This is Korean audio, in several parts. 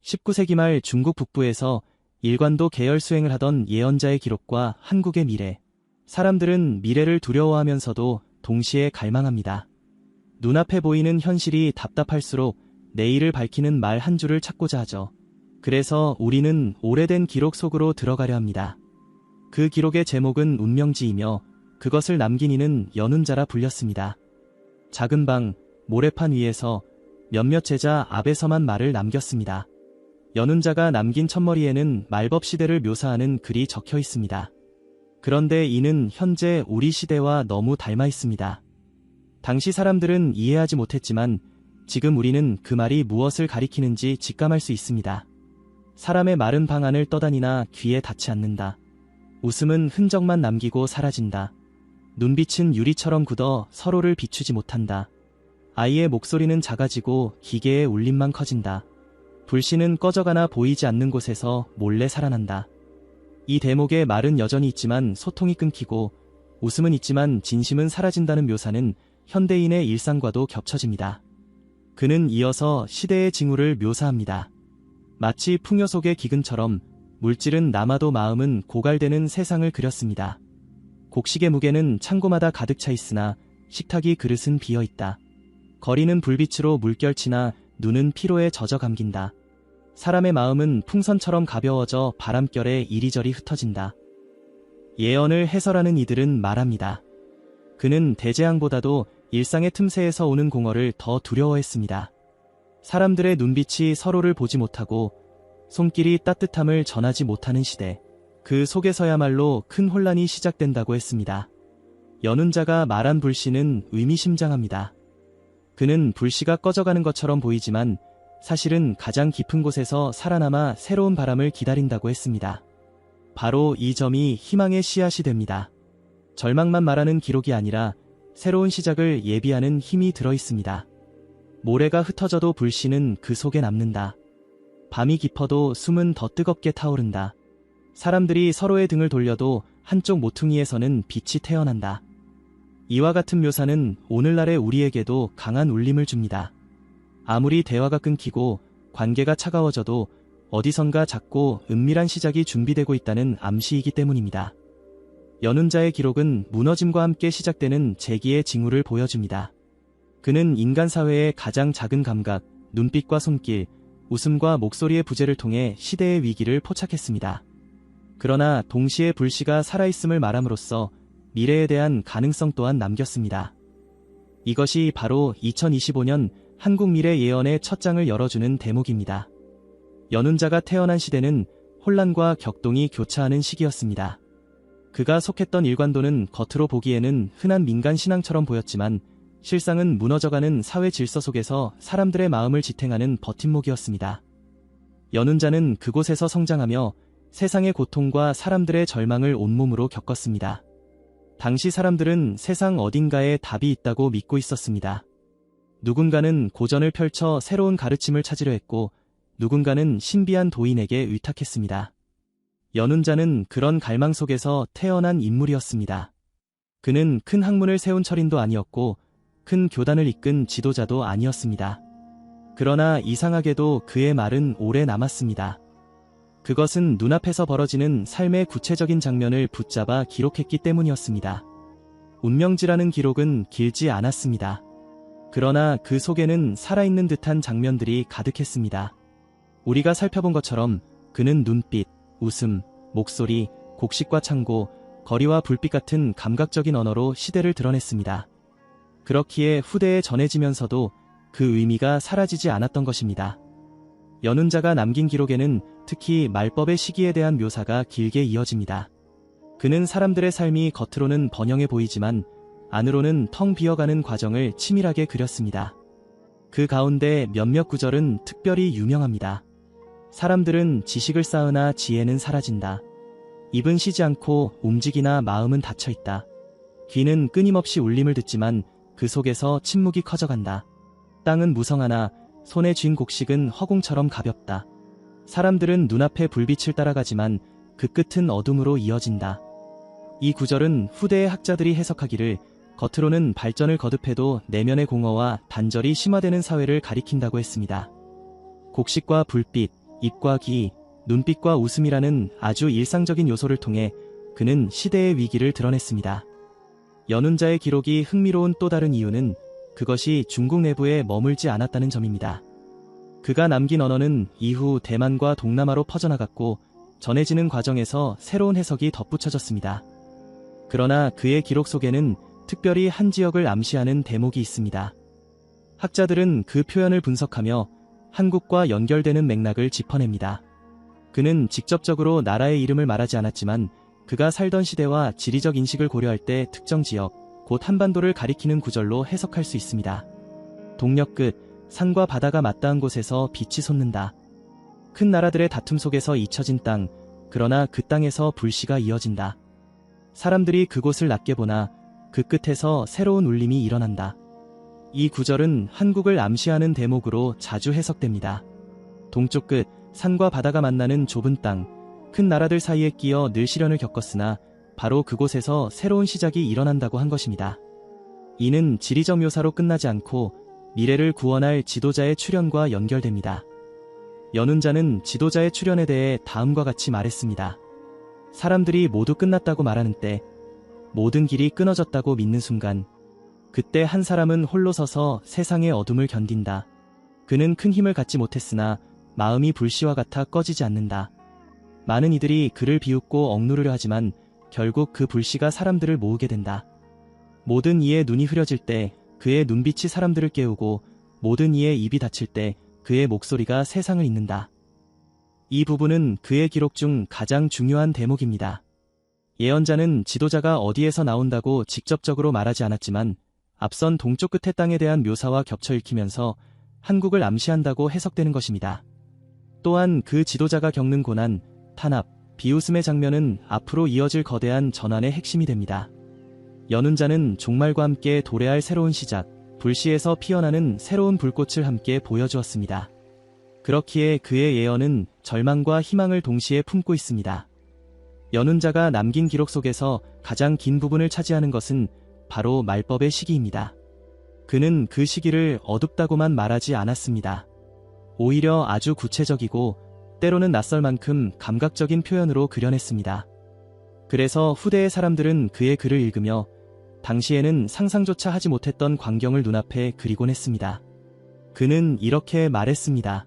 19세기 말 중국 북부에서 일관도 계열 수행을 하던 예언자의 기록과 한국의 미래. 사람들은 미래를 두려워하면서도 동시에 갈망합니다. 눈앞에 보이는 현실이 답답할수록 내일을 밝히는 말 한 줄을 찾고자 하죠. 그래서 우리는 오래된 기록 속으로 들어가려 합니다. 그 기록의 제목은 운명지이며 그것을 남긴 이는 연운자라 불렸습니다. 작은 방, 모래판 위에서 몇몇 제자 앞에서만 말을 남겼습니다. 연운자가 남긴 첫머리에는 말법 시대를 묘사하는 글이 적혀 있습니다. 그런데 이는 현재 우리 시대와 너무 닮아 있습니다. 당시 사람들은 이해하지 못했지만 지금 우리는 그 말이 무엇을 가리키는지 직감할 수 있습니다. 사람의 마른 방 안을 떠다니나 귀에 닿지 않는다. 웃음은 흔적만 남기고 사라진다. 눈빛은 유리처럼 굳어 서로를 비추지 못한다. 아이의 목소리는 작아지고 기계의 울림만 커진다. 불씨는 꺼져가나 보이지 않는 곳에서 몰래 살아난다. 이 대목에 말은 여전히 있지만 소통이 끊기고 웃음은 있지만 진심은 사라진다는 묘사는 현대인의 일상과도 겹쳐집니다. 그는 이어서 시대의 징후를 묘사합니다. 마치 풍요 속의 기근처럼 물질은 남아도 마음은 고갈되는 세상을 그렸습니다. 곡식의 무게는 창고마다 가득 차 있으나 식탁이 그릇은 비어 있다. 거리는 불빛으로 물결치나 눈은 피로에 젖어 감긴다. 사람의 마음은 풍선처럼 가벼워져 바람결에 이리저리 흩어진다. 예언을 해설하는 이들은 말합니다. 그는 대재앙보다도 일상의 틈새에서 오는 공허를 더 두려워했습니다. 사람들의 눈빛이 서로를 보지 못하고 손길이 따뜻함을 전하지 못하는 시대. 그 속에서야말로 큰 혼란이 시작된다고 했습니다. 연운자가 말한 불씨는 의미심장합니다. 그는 불씨가 꺼져가는 것처럼 보이지만 사실은 가장 깊은 곳에서 살아남아 새로운 바람을 기다린다고 했습니다. 바로 이 점이 희망의 씨앗이 됩니다. 절망만 말하는 기록이 아니라 새로운 시작을 예비하는 힘이 들어있습니다. 모래가 흩어져도 불씨는 그 속에 남는다. 밤이 깊어도 숨은 더 뜨겁게 타오른다. 사람들이 서로의 등을 돌려도 한쪽 모퉁이에서는 빛이 태어난다. 이와 같은 묘사는 오늘날의 우리에게도 강한 울림을 줍니다. 아무리 대화가 끊기고 관계가 차가워져도 어디선가 작고 은밀한 시작이 준비되고 있다는 암시이기 때문입니다. 연운자의 기록은 무너짐과 함께 시작되는 재기의 징후를 보여줍니다. 그는 인간 사회의 가장 작은 감각, 눈빛과 손길, 웃음과 목소리의 부재를 통해 시대의 위기를 포착했습니다. 그러나 동시에 불씨가 살아있음을 말함으로써 미래에 대한 가능성 또한 남겼습니다. 이것이 바로 2025년 한국 미래 예언의 첫 장을 열어주는 대목입니다. 연운자가 태어난 시대는 혼란과 격동이 교차하는 시기였습니다. 그가 속했던 일관도는 겉으로 보기에는 흔한 민간 신앙처럼 보였지만 실상은 무너져가는 사회 질서 속에서 사람들의 마음을 지탱하는 버팀목이었습니다. 연운자는 그곳에서 성장하며 세상의 고통과 사람들의 절망을 온몸으로 겪었습니다. 당시 사람들은 세상 어딘가에 답이 있다고 믿고 있었습니다. 누군가는 고전을 펼쳐 새로운 가르침을 찾으려 했고 누군가는 신비한 도인에게 위탁했습니다. 연운자는 그런 갈망 속에서 태어난 인물이었습니다. 그는 큰 학문을 세운 철인도 아니었고 큰 교단을 이끈 지도자도 아니었습니다. 그러나 이상하게도 그의 말은 오래 남았습니다. 그것은 눈앞에서 벌어지는 삶의 구체적인 장면을 붙잡아 기록했기 때문이었습니다. 운명지라는 기록은 길지 않았습니다. 그러나 그 속에는 살아있는 듯한 장면들이 가득했습니다. 우리가 살펴본 것처럼 그는 눈빛, 웃음, 목소리, 곡식과 창고, 거리와 불빛 같은 감각적인 언어로 시대를 드러냈습니다. 그렇기에 후대에 전해지면서도 그 의미가 사라지지 않았던 것입니다. 연운자가 남긴 기록에는 특히 말법의 시기에 대한 묘사가 길게 이어집니다. 그는 사람들의 삶이 겉으로는 번영해 보이지만 안으로는 텅 비어가는 과정을 치밀하게 그렸습니다. 그 가운데 몇몇 구절은 특별히 유명합니다. 사람들은 지식을 쌓으나 지혜는 사라진다. 입은 쉬지 않고 움직이나 마음은 닫혀있다. 귀는 끊임없이 울림을 듣지만 그 속에서 침묵이 커져간다. 땅은 무성하나 손에 쥔 곡식은 허공처럼 가볍다. 사람들은 눈앞에 불빛을 따라가지만 그 끝은 어둠으로 이어진다. 이 구절은 후대의 학자들이 해석하기를 겉으로는 발전을 거듭해도 내면의 공허와 단절이 심화되는 사회를 가리킨다고 했습니다. 곡식과 불빛, 입과 귀, 눈빛과 웃음이라는 아주 일상적인 요소를 통해 그는 시대의 위기를 드러냈습니다. 연운자의 기록이 흥미로운 또 다른 이유는 그것이 중국 내부에 머물지 않았다는 점입니다. 그가 남긴 언어는 이후 대만과 동남아로 퍼져나갔고 전해지는 과정에서 새로운 해석이 덧붙여졌습니다. 그러나 그의 기록 속에는 특별히 한 지역을 암시하는 대목이 있습니다. 학자들은 그 표현을 분석하며 한국과 연결되는 맥락을 짚어냅니다. 그는 직접적으로 나라의 이름을 말하지 않았지만 그가 살던 시대와 지리적 인식을 고려할 때 특정 지역, 곧 한반도를 가리키는 구절로 해석할 수 있습니다. 동력 끝, 산과 바다가 맞닿은 곳에서 빛이 솟는다. 큰 나라들의 다툼 속에서 잊혀진 땅, 그러나 그 땅에서 불씨가 이어진다. 사람들이 그곳을 낮게 보나 그 끝에서 새로운 울림이 일어난다. 이 구절은 한국을 암시하는 대목으로 자주 해석됩니다. 동쪽 끝, 산과 바다가 만나는 좁은 땅, 큰 나라들 사이에 끼어 늘 시련을 겪었으나 바로 그곳에서 새로운 시작이 일어난다고 한 것입니다. 이는 지리적 묘사로 끝나지 않고 미래를 구원할 지도자의 출현과 연결됩니다. 연운자는 지도자의 출현에 대해 다음과 같이 말했습니다. 사람들이 모두 끝났다고 말하는 때, 모든 길이 끊어졌다고 믿는 순간, 그때 한 사람은 홀로 서서 세상의 어둠을 견딘다. 그는 큰 힘을 갖지 못했으나 마음이 불씨와 같아 꺼지지 않는다. 많은 이들이 그를 비웃고 억누르려 하지만 결국 그 불씨가 사람들을 모으게 된다. 모든 이의 눈이 흐려질 때 그의 눈빛이 사람들을 깨우고 모든 이의 입이 닫힐 때 그의 목소리가 세상을 잇는다. 이 부분은 그의 기록 중 가장 중요한 대목입니다. 예언자는 지도자가 어디에서 나온다고 직접적으로 말하지 않았지만 앞선 동쪽 끝의 땅에 대한 묘사와 겹쳐 읽히면서 한국을 암시한다고 해석되는 것입니다. 또한 그 지도자가 겪는 고난, 탄압, 비웃음의 장면은 앞으로 이어질 거대한 전환의 핵심이 됩니다. 연운자는 종말과 함께 도래할 새로운 시작, 불씨에서 피어나는 새로운 불꽃을 함께 보여주었습니다. 그렇기에 그의 예언은 절망과 희망을 동시에 품고 있습니다. 연운자가 남긴 기록 속에서 가장 긴 부분을 차지하는 것은 바로 말법의 시기입니다. 그는 그 시기를 어둡다고만 말하지 않았습니다. 오히려 아주 구체적이고 때로는 낯설 만큼 감각적인 표현으로 그려냈습니다. 그래서 후대의 사람들은 그의 글을 읽으며 당시에는 상상조차 하지 못했던 광경을 눈앞에 그리곤 했습니다. 그는 이렇게 말했습니다.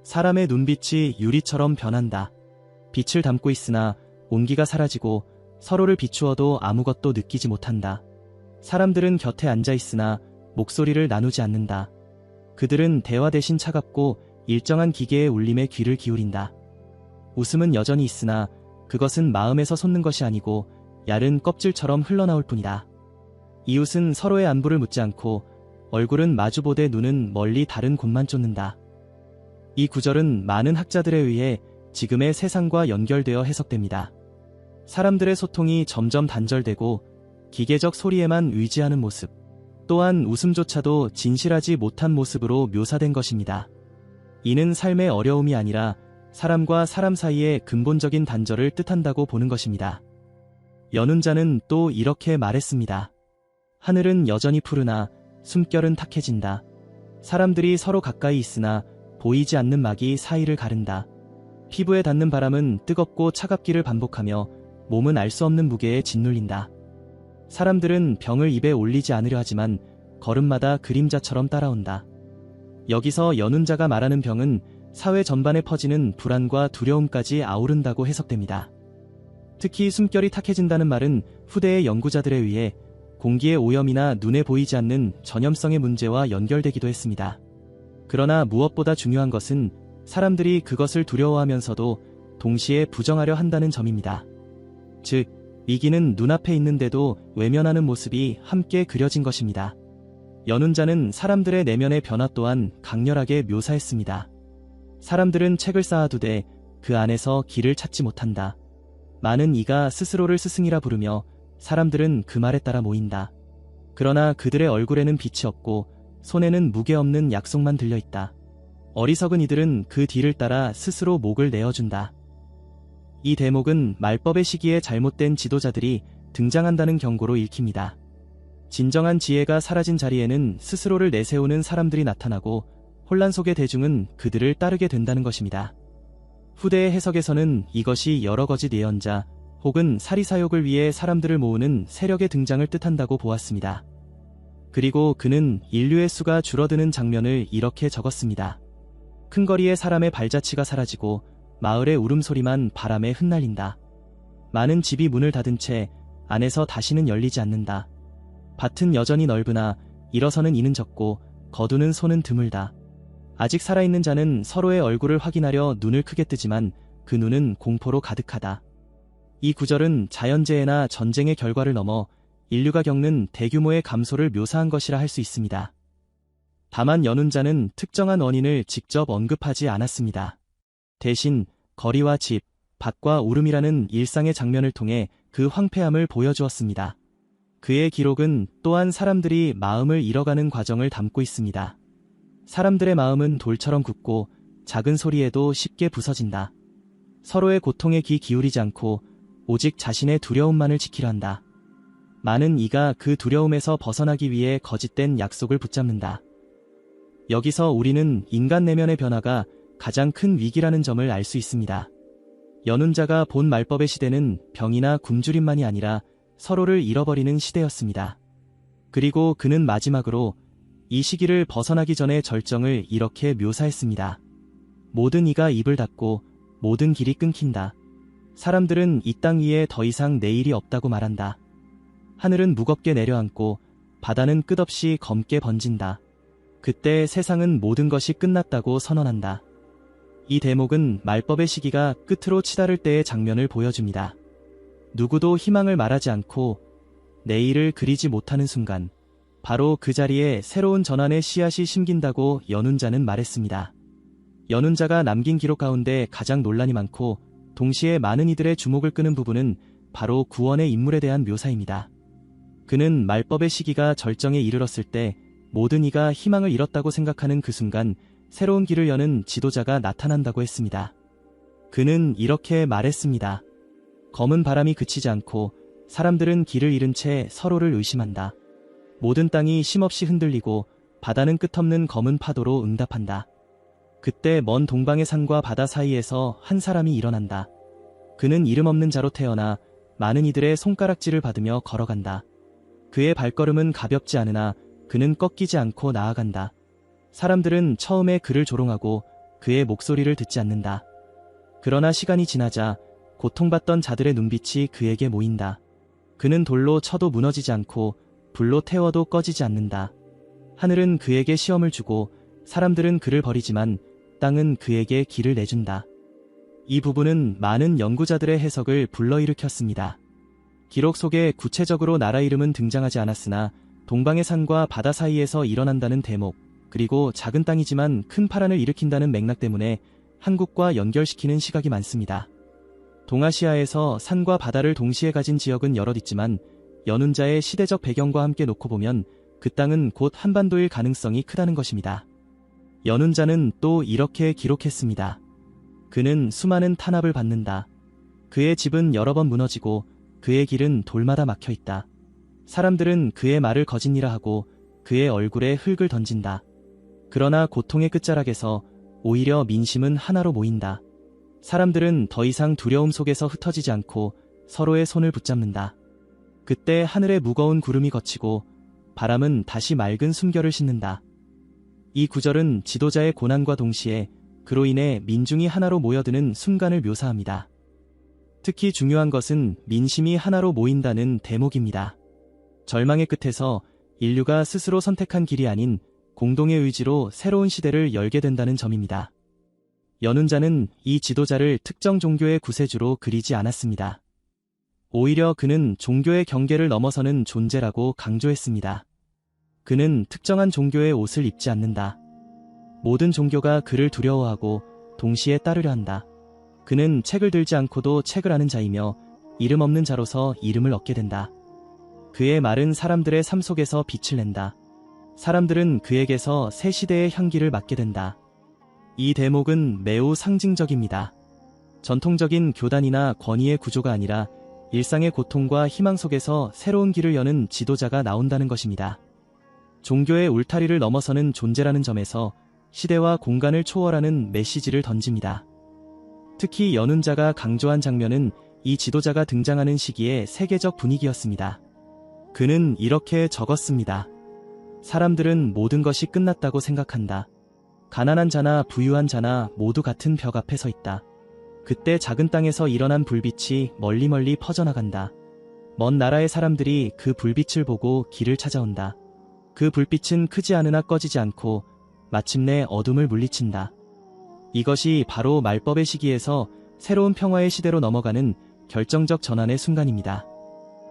사람의 눈빛이 유리처럼 변한다. 빛을 담고 있으나 온기가 사라지고 서로를 비추어도 아무것도 느끼지 못한다. 사람들은 곁에 앉아 있으나 목소리를 나누지 않는다. 그들은 대화 대신 차갑고 일정한 기계의 울림에 귀를 기울인다. 웃음은 여전히 있으나 그것은 마음에서 솟는 것이 아니고 얇은 껍질처럼 흘러나올 뿐이다. 이웃은 서로의 안부를 묻지 않고 얼굴은 마주보되 눈은 멀리 다른 곳만 쫓는다. 이 구절은 많은 학자들에 의해 지금의 세상과 연결되어 해석됩니다. 사람들의 소통이 점점 단절되고 기계적 소리에만 의지하는 모습, 또한 웃음조차도 진실하지 못한 모습으로 묘사된 것입니다. 이는 삶의 어려움이 아니라 사람과 사람 사이의 근본적인 단절을 뜻한다고 보는 것입니다. 연운자는 또 이렇게 말했습니다. 하늘은 여전히 푸르나 숨결은 탁해진다. 사람들이 서로 가까이 있으나 보이지 않는 막이 사이를 가른다. 피부에 닿는 바람은 뜨겁고 차갑기를 반복하며 몸은 알 수 없는 무게에 짓눌린다. 사람들은 병을 입에 올리지 않으려 하지만 걸음마다 그림자처럼 따라온다. 여기서 연운자가 말하는 병은 사회 전반에 퍼지는 불안과 두려움까지 아우른다고 해석됩니다. 특히 숨결이 탁해진다는 말은 후대의 연구자들에 의해 공기의 오염이나 눈에 보이지 않는 전염성의 문제와 연결되기도 했습니다. 그러나 무엇보다 중요한 것은 사람들이 그것을 두려워하면서도 동시에 부정하려 한다는 점입니다. 즉, 위기는 눈앞에 있는데도 외면하는 모습이 함께 그려진 것입니다. 연운자는 사람들의 내면의 변화 또한 강렬하게 묘사했습니다. 사람들은 책을 쌓아두되 그 안에서 길을 찾지 못한다. 많은 이가 스스로를 스승이라 부르며 사람들은 그 말에 따라 모인다. 그러나 그들의 얼굴에는 빛이 없고 손에는 무게 없는 약속만 들려있다. 어리석은 이들은 그 뒤를 따라 스스로 목을 내어준다. 이 대목은 말법의 시기에 잘못된 지도자들이 등장한다는 경고로 읽힙니다. 진정한 지혜가 사라진 자리에는 스스로를 내세우는 사람들이 나타나고 혼란 속의 대중은 그들을 따르게 된다는 것입니다. 후대의 해석에서는 이것이 여러 거짓 예언자 혹은 사리사욕을 위해 사람들을 모으는 세력의 등장을 뜻한다고 보았습니다. 그리고 그는 인류의 수가 줄어드는 장면을 이렇게 적었습니다. 큰 거리의 사람의 발자취가 사라지고 마을의 울음소리만 바람에 흩날린다. 많은 집이 문을 닫은 채 안에서 다시는 열리지 않는다. 밭은 여전히 넓으나 일어서는 이는 적고 거두는 소는 드물다. 아직 살아있는 자는 서로의 얼굴을 확인하려 눈을 크게 뜨지만 그 눈은 공포로 가득하다. 이 구절은 자연재해나 전쟁의 결과를 넘어 인류가 겪는 대규모의 감소를 묘사한 것이라 할 수 있습니다. 다만 연운자는 특정한 원인을 직접 언급하지 않았습니다. 대신 거리와 집, 밭과 울음이라는 일상의 장면을 통해 그 황폐함을 보여주었습니다. 그의 기록은 또한 사람들이 마음을 잃어가는 과정을 담고 있습니다. 사람들의 마음은 돌처럼 굳고 작은 소리에도 쉽게 부서진다. 서로의 고통에 귀 기울이지 않고 오직 자신의 두려움만을 지키려 한다. 많은 이가 그 두려움에서 벗어나기 위해 거짓된 약속을 붙잡는다. 여기서 우리는 인간 내면의 변화가 가장 큰 위기라는 점을 알 수 있습니다. 연운자가 본 말법의 시대는 병이나 굶주림만이 아니라 서로를 잃어버리는 시대였습니다. 그리고 그는 마지막으로 이 시기를 벗어나기 전의 절정을 이렇게 묘사했습니다. 모든 이가 입을 닫고 모든 길이 끊긴다. 사람들은 이 땅 위에 더 이상 내일이 없다고 말한다. 하늘은 무겁게 내려앉고 바다는 끝없이 검게 번진다. 그때 세상은 모든 것이 끝났다고 선언한다. 이 대목은 말법의 시기가 끝으로 치달을 때의 장면을 보여줍니다. 누구도 희망을 말하지 않고 내일을 그리지 못하는 순간, 바로 그 자리에 새로운 전환의 씨앗이 심긴다고 연운자는 말했습니다. 연운자가 남긴 기록 가운데 가장 논란이 많고 동시에 많은 이들의 주목을 끄는 부분은 바로 구원의 인물에 대한 묘사입니다. 그는 말법의 시기가 절정에 이르렀을 때 모든 이가 희망을 잃었다고 생각하는 그 순간 새로운 길을 여는 지도자가 나타난다고 했습니다. 그는 이렇게 말했습니다. 검은 바람이 그치지 않고 사람들은 길을 잃은 채 서로를 의심한다. 모든 땅이 쉼없이 흔들리고 바다는 끝없는 검은 파도로 응답한다. 그때 먼 동방의 산과 바다 사이에서 한 사람이 일어난다. 그는 이름 없는 자로 태어나 많은 이들의 손가락질을 받으며 걸어간다. 그의 발걸음은 가볍지 않으나 그는 꺾이지 않고 나아간다. 사람들은 처음에 그를 조롱하고 그의 목소리를 듣지 않는다. 그러나 시간이 지나자 고통받던 자들의 눈빛이 그에게 모인다. 그는 돌로 쳐도 무너지지 않고 불로 태워도 꺼지지 않는다. 하늘은 그에게 시험을 주고 사람들은 그를 버리지만 땅은 그에게 길을 내준다. 이 부분은 많은 연구자들의 해석을 불러일으켰습니다. 기록 속에 구체적으로 나라 이름은 등장하지 않았으나 동방의 산과 바다 사이에서 일어난다는 대목, 그리고 작은 땅이지만 큰 파란을 일으킨다는 맥락 때문에 한국과 연결시키는 시각이 많습니다. 동아시아에서 산과 바다를 동시에 가진 지역은 여럿 있지만 연운자의 시대적 배경과 함께 놓고 보면 그 땅은 곧 한반도일 가능성이 크다는 것입니다. 연운자는 또 이렇게 기록했습니다. 그는 수많은 탄압을 받는다. 그의 집은 여러 번 무너지고 그의 길은 돌마다 막혀 있다. 사람들은 그의 말을 거짓이라 하고 그의 얼굴에 흙을 던진다. 그러나 고통의 끝자락에서 오히려 민심은 하나로 모인다. 사람들은 더 이상 두려움 속에서 흩어지지 않고 서로의 손을 붙잡는다. 그때 하늘에 무거운 구름이 걷히고 바람은 다시 맑은 숨결을 싣는다. 이 구절은 지도자의 고난과 동시에 그로 인해 민중이 하나로 모여드는 순간을 묘사합니다. 특히 중요한 것은 민심이 하나로 모인다는 대목입니다. 절망의 끝에서 인류가 스스로 선택한 길이 아닌 공동의 의지로 새로운 시대를 열게 된다는 점입니다. 연운자는 이 지도자를 특정 종교의 구세주로 그리지 않았습니다. 오히려 그는 종교의 경계를 넘어서는 존재라고 강조했습니다. 그는 특정한 종교의 옷을 입지 않는다. 모든 종교가 그를 두려워하고 동시에 따르려 한다. 그는 책을 들지 않고도 책을 아는 자이며 이름 없는 자로서 이름을 얻게 된다. 그의 말은 사람들의 삶 속에서 빛을 낸다. 사람들은 그에게서 새 시대의 향기를 맡게 된다. 이 대목은 매우 상징적입니다. 전통적인 교단이나 권위의 구조가 아니라 일상의 고통과 희망 속에서 새로운 길을 여는 지도자가 나온다는 것입니다. 종교의 울타리를 넘어서는 존재라는 점에서 시대와 공간을 초월하는 메시지를 던집니다. 특히 연운자가 강조한 장면은 이 지도자가 등장하는 시기의 세계적 분위기였습니다. 그는 이렇게 적었습니다. 사람들은 모든 것이 끝났다고 생각한다. 가난한 자나 부유한 자나 모두 같은 벽 앞에 서 있다. 그때 작은 땅에서 일어난 불빛이 멀리 퍼져나간다. 먼 나라의 사람들이 그 불빛을 보고 길을 찾아온다. 그 불빛은 크지 않으나 꺼지지 않고 마침내 어둠을 물리친다. 이것이 바로 말법의 시기에서 새로운 평화의 시대로 넘어가는 결정적 전환의 순간입니다.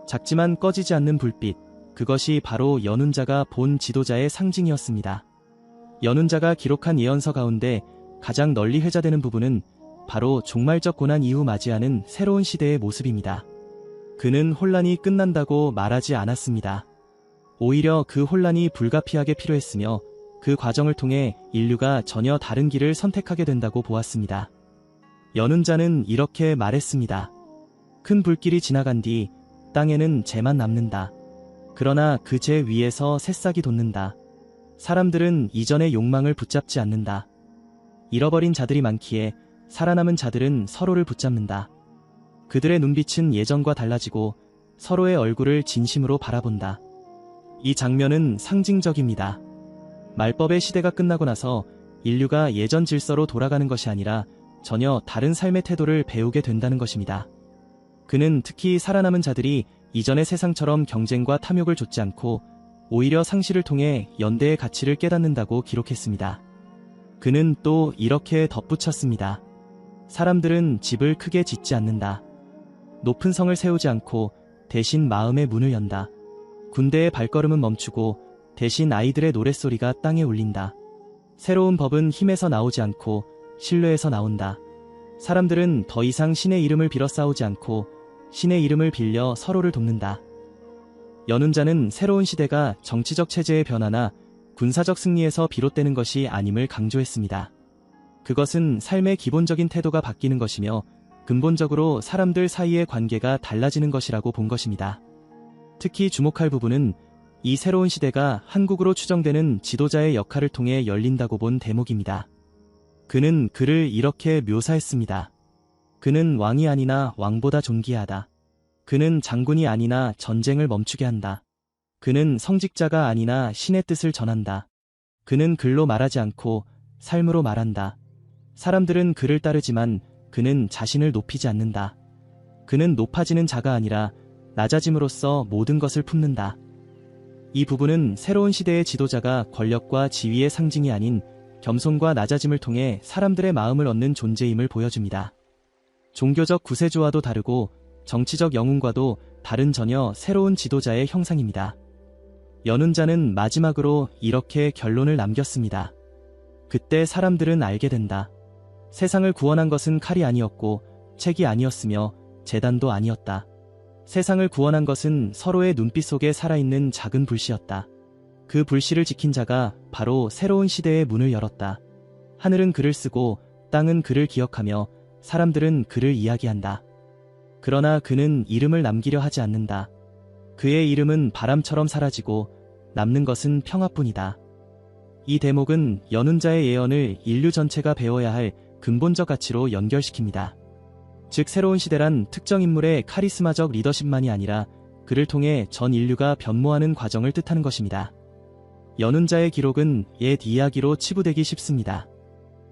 작지만 꺼지지 않는 불빛, 그것이 바로 연운자가 본 지도자의 상징이었습니다. 연운자가 기록한 예언서 가운데 가장 널리 회자되는 부분은 바로 종말적 고난 이후 맞이하는 새로운 시대의 모습입니다. 그는 혼란이 끝난다고 말하지 않았습니다. 오히려 그 혼란이 불가피하게 필요했으며 그 과정을 통해 인류가 전혀 다른 길을 선택하게 된다고 보았습니다. 연운자는 이렇게 말했습니다. 큰 불길이 지나간 뒤 땅에는 재만 남는다. 그러나 그 재 위에서 새싹이 돋는다. 사람들은 이전의 욕망을 붙잡지 않는다. 잃어버린 자들이 많기에 살아남은 자들은 서로를 붙잡는다. 그들의 눈빛은 예전과 달라지고 서로의 얼굴을 진심으로 바라본다. 이 장면은 상징적입니다. 말법의 시대가 끝나고 나서 인류가 예전 질서로 돌아가는 것이 아니라 전혀 다른 삶의 태도를 배우게 된다는 것입니다. 그는 특히 살아남은 자들이 이전의 세상처럼 경쟁과 탐욕을 좇지 않고 오히려 상실을 통해 연대의 가치를 깨닫는다고 기록했습니다. 그는 또 이렇게 덧붙였습니다. 사람들은 집을 크게 짓지 않는다. 높은 성을 세우지 않고 대신 마음의 문을 연다. 군대의 발걸음은 멈추고 대신 아이들의 노랫소리가 땅에 울린다. 새로운 법은 힘에서 나오지 않고 신뢰에서 나온다. 사람들은 더 이상 신의 이름을 빌어 싸우지 않고 신의 이름을 빌려 서로를 돕는다. 연운자는 새로운 시대가 정치적 체제의 변화나 군사적 승리에서 비롯되는 것이 아님을 강조했습니다. 그것은 삶의 기본적인 태도가 바뀌는 것이며 근본적으로 사람들 사이의 관계가 달라지는 것이라고 본 것입니다. 특히 주목할 부분은 이 새로운 시대가 한국으로 추정되는 지도자의 역할을 통해 열린다고 본 대목입니다. 그는 그를 이렇게 묘사했습니다. 그는 왕이 아니나 왕보다 존귀하다. 그는 장군이 아니나 전쟁을 멈추게 한다. 그는 성직자가 아니나 신의 뜻을 전한다. 그는 글로 말하지 않고 삶으로 말한다. 사람들은 그를 따르지만 그는 자신을 높이지 않는다. 그는 높아지는 자가 아니라 낮아짐으로써 모든 것을 품는다. 이 부분은 새로운 시대의 지도자가 권력과 지위의 상징이 아닌 겸손과 낮아짐을 통해 사람들의 마음을 얻는 존재임을 보여줍니다. 종교적 구세주와도 다르고 정치적 영웅과도 다른 전혀 새로운 지도자의 형상입니다. 연운자는 마지막으로 이렇게 결론을 남겼습니다. 그때 사람들은 알게 된다. 세상을 구원한 것은 칼이 아니었고 책이 아니었으며 재단도 아니었다. 세상을 구원한 것은 서로의 눈빛 속에 살아있는 작은 불씨였다. 그 불씨를 지킨 자가 바로 새로운 시대의 문을 열었다. 하늘은 그를 쓰고 땅은 그를 기억하며 사람들은 그를 이야기한다. 그러나 그는 이름을 남기려 하지 않는다. 그의 이름은 바람처럼 사라지고 남는 것은 평화뿐이다. 이 대목은 연운자의 예언을 인류 전체가 배워야 할 근본적 가치로 연결시킵니다. 즉 새로운 시대란 특정 인물의 카리스마적 리더십만이 아니라 그를 통해 전 인류가 변모하는 과정을 뜻하는 것입니다. 연운자의 기록은 옛 이야기로 치부되기 쉽습니다.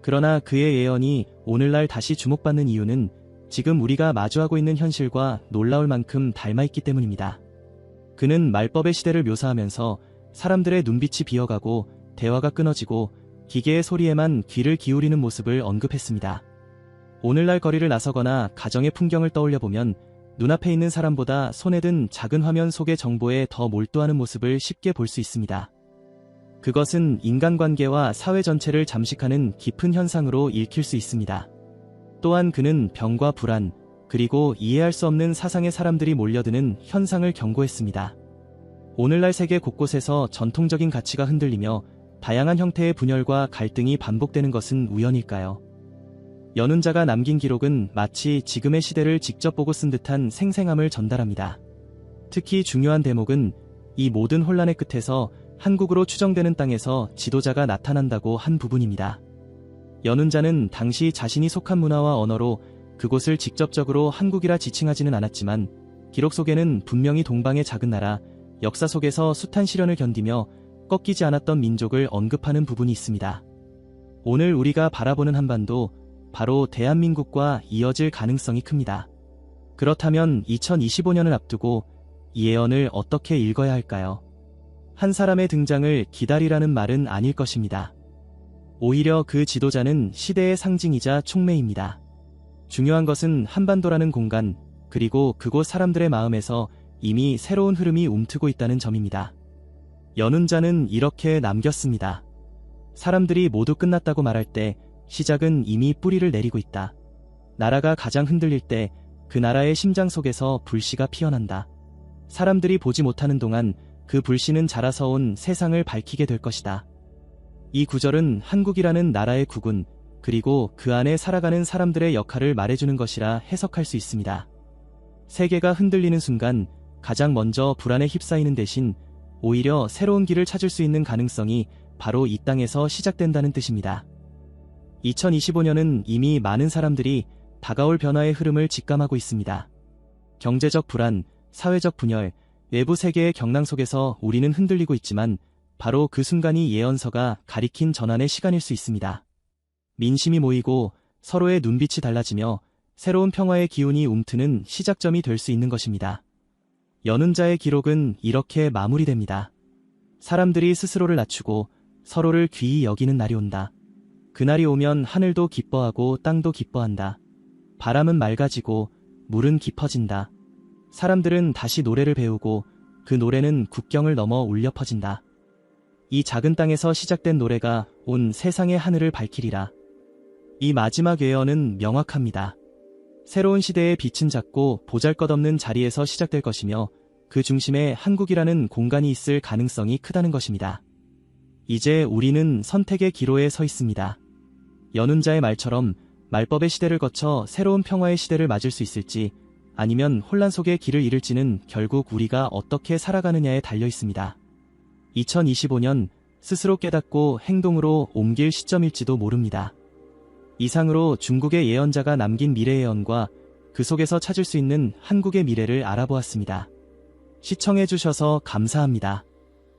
그러나 그의 예언이 오늘날 다시 주목받는 이유는 지금 우리가 마주하고 있는 현실과 놀라울 만큼 닮아있기 때문입니다. 그는 말법의 시대를 묘사하면서 사람들의 눈빛이 비어가고 대화가 끊어지고 기계의 소리에만 귀를 기울이는 모습을 언급했습니다. 오늘날 거리를 나서거나 가정의 풍경을 떠올려보면 눈앞에 있는 사람보다 손에 든 작은 화면 속의 정보에 더 몰두하는 모습을 쉽게 볼 수 있습니다. 그것은 인간관계와 사회 전체를 잠식하는 깊은 현상으로 읽힐 수 있습니다. 또한 그는 병과 불안, 그리고 이해할 수 없는 사상의 사람들이 몰려드는 현상을 경고했습니다. 오늘날 세계 곳곳에서 전통적인 가치가 흔들리며 다양한 형태의 분열과 갈등이 반복되는 것은 우연일까요? 연운자가 남긴 기록은 마치 지금의 시대를 직접 보고 쓴 듯한 생생함을 전달합니다. 특히 중요한 대목은 이 모든 혼란의 끝에서 한국으로 추정되는 땅에서 지도자가 나타난다고 한 부분입니다. 연운자는 당시 자신이 속한 문화와 언어로 그곳을 직접적으로 한국이라 지칭하지는 않았지만 기록 속에는 분명히 동방의 작은 나라, 역사 속에서 숱한 시련을 견디며 꺾이지 않았던 민족을 언급하는 부분이 있습니다. 오늘 우리가 바라보는 한반도, 바로 대한민국과 이어질 가능성이 큽니다. 그렇다면 2025년을 앞두고 이 예언을 어떻게 읽어야 할까요? 한 사람의 등장을 기다리라는 말은 아닐 것입니다. 오히려 그 지도자는 시대의 상징이자 촉매입니다. 중요한 것은 한반도라는 공간, 그리고 그곳 사람들의 마음에서 이미 새로운 흐름이 움트고 있다는 점입니다. 연운자는 이렇게 남겼습니다. 사람들이 모두 끝났다고 말할 때 시작은 이미 뿌리를 내리고 있다. 나라가 가장 흔들릴 때 그 나라의 심장 속에서 불씨가 피어난다. 사람들이 보지 못하는 동안 그 불씨는 자라서 온 세상을 밝히게 될 것이다. 이 구절은 한국이라는 나라의 국운, 그리고 그 안에 살아가는 사람들의 역할을 말해주는 것이라 해석할 수 있습니다. 세계가 흔들리는 순간 가장 먼저 불안에 휩싸이는 대신 오히려 새로운 길을 찾을 수 있는 가능성이 바로 이 땅에서 시작된다는 뜻입니다. 2025년은 이미 많은 사람들이 다가올 변화의 흐름을 직감하고 있습니다. 경제적 불안, 사회적 분열, 외부 세계의 경랑 속에서 우리는 흔들리고 있지만 바로 그 순간이 예언서가 가리킨 전환의 시간일 수 있습니다. 민심이 모이고 서로의 눈빛이 달라지며 새로운 평화의 기운이 움트는 시작점이 될 수 있는 것입니다. 연운자의 기록은 이렇게 마무리됩니다. 사람들이 스스로를 낮추고 서로를 귀히 여기는 날이 온다. 그날이 오면 하늘도 기뻐하고 땅도 기뻐한다. 바람은 맑아지고 물은 깊어진다. 사람들은 다시 노래를 배우고 그 노래는 국경을 넘어 울려 퍼진다. 이 작은 땅에서 시작된 노래가 온 세상의 하늘을 밝히리라. 이 마지막 예언은 명확합니다. 새로운 시대의 빛은 작고 보잘것없는 자리에서 시작될 것이며 그 중심에 한국이라는 공간이 있을 가능성이 크다는 것입니다. 이제 우리는 선택의 기로에 서 있습니다. 연운자의 말처럼 말법의 시대를 거쳐 새로운 평화의 시대를 맞을 수 있을지, 아니면 혼란 속의 길을 잃을지는 결국 우리가 어떻게 살아가느냐에 달려 있습니다. 2025년 스스로 깨닫고 행동으로 옮길 시점일지도 모릅니다. 이상으로 중국의 예언자가 남긴 미래 예언과 그 속에서 찾을 수 있는 한국의 미래를 알아보았습니다. 시청해주셔서 감사합니다.